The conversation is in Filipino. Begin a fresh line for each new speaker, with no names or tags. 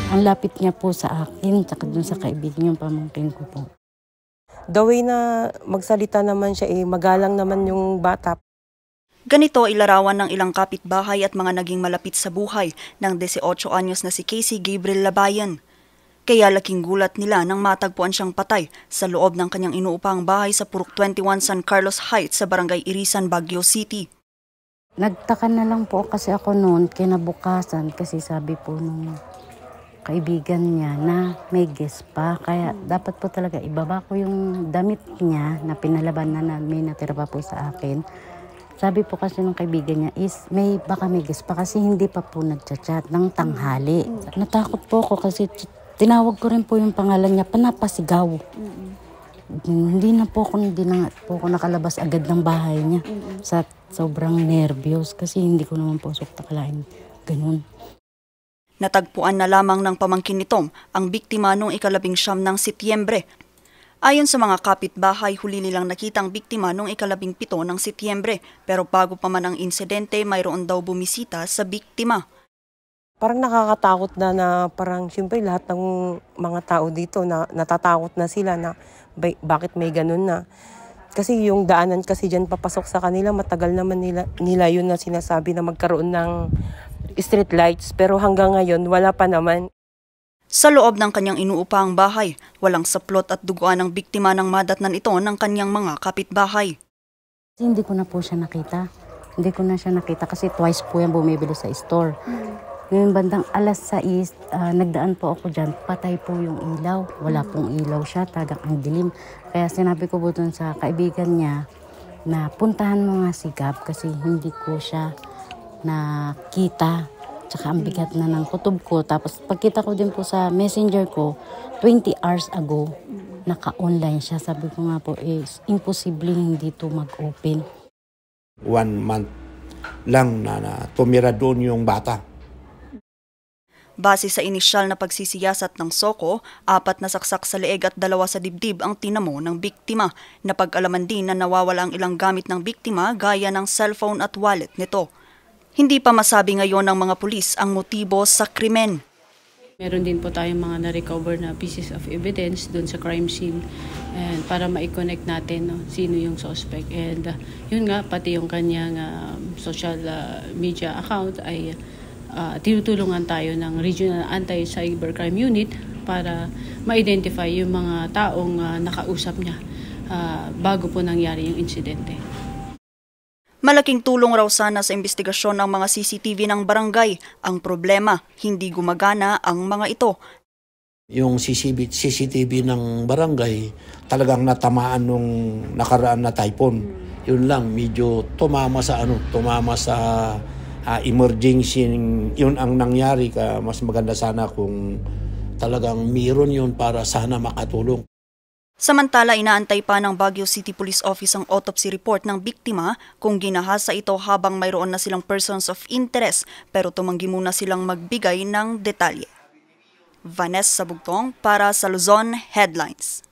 Ang lapit niya po sa akin, tsaka dun sa kaibigan yung pamangkin ko po.
The way na magsalita naman siya, magalang naman yung bata.
Ganito ilarawan ng ilang kapitbahay at mga naging malapit sa buhay ng 18 anyos na si Casey Gabriel Labayan. Kaya laking gulat nila nang matagpuan siyang patay sa loob ng kanyang inuupang bahay sa Purok 21 San Carlos Heights sa Barangay Irisan, Baguio City.
Nagtaka na lang po kasi ako noon kinabukasan kasi sabi po nung kaibigan niya na may guest pa. Kaya dapat po talaga ibaba ko yung damit niya na pinalaban na may natira pa po sa akin. Sabi po kasi ng kaibigan niya is baka may guest pa kasi hindi pa po nagchat-chat ng tanghali. Natakot po ako kasi tinawag ko rin po yung pangalan niya, panapasigaw. Hindi na po ako nakalabas agad ng bahay niya sa sobrang nervyos kasi hindi ko naman po taklain. Ganun.
Natagpuan na lamang ng pamangkin nito ang biktima noong 19 ng Setyembre. Ayon sa mga kapitbahay, huli nilang nakitang biktima noong 17 ng Setyembre pero bago pa man ang insidente, mayroon daw bumisita sa biktima.
Parang nakakatakot na parang siyempre lahat ng mga tao dito na natatakot na sila na bakit may ganun na. Kasi yung daanan kasi dyan papasok sa kanila, matagal naman nila yun na sinasabi na magkaroon ng street lights pero hanggang ngayon wala pa naman.
Sa loob ng kanyang inuupang bahay, walang saplot at duguan ng biktima ng madatnan ito ng kanyang mga kapitbahay.
Hindi ko na po siya nakita. Hindi ko na siya nakita kasi twice po yan bumibili sa store. Ngayon bandang alas 6, nagdaan po ako dyan, patay po yung ilaw. Wala pong ilaw siya, talagang ang dilim. Kaya sinabi ko po dun sa kaibigan niya na puntahan mo nga si Gab kasi hindi ko siya nakita. Tsaka ang bigat na ng kutob ko. Tapos pagkita ko din po sa messenger ko, 20 hours ago, naka-online siya. Sabi ko nga po, imposible hindi to mag-open.
1 month lang na tumira doon yung bata.
Base sa inisyal na pagsisiyasat ng SOCO, 4 na saksak sa leeg at 2 sa dibdib ang tinamo ng biktima. Napag-alaman din na nawawala ang ilang gamit ng biktima gaya ng cellphone at wallet nito. Hindi pa masabi ngayon ng mga pulis ang motibo sa krimen.
Meron din po tayong mga na-recover na pieces of evidence doon sa crime scene and para ma-connect natin sino yung suspect. And yun nga, pati yung kanyang social media account ay tinutulungan tayo ng Regional Anti-Cybercrime Unit para ma-identify yung mga taong nakausap niya bago po nangyari yung insidente.
Malaking tulong raw sana sa investigasyon ng mga CCTV ng barangay. Ang problema, hindi gumagana ang mga ito.
Yung CCTV ng barangay talagang natamaan nung nakaraan na typhoon. Yun lang, medyo tumama sa emergency. Yun ang nangyari. Mas maganda sana kung talagang mayroon yun para sana makatulong.
Samantala, inaantay pa ng Baguio City Police Office ang autopsy report ng biktima kung ginahasa ito habang mayroon na silang persons of interest pero tumanggi muna silang magbigay ng detalye. Vanessa Bugtong para sa Luzon Headlines.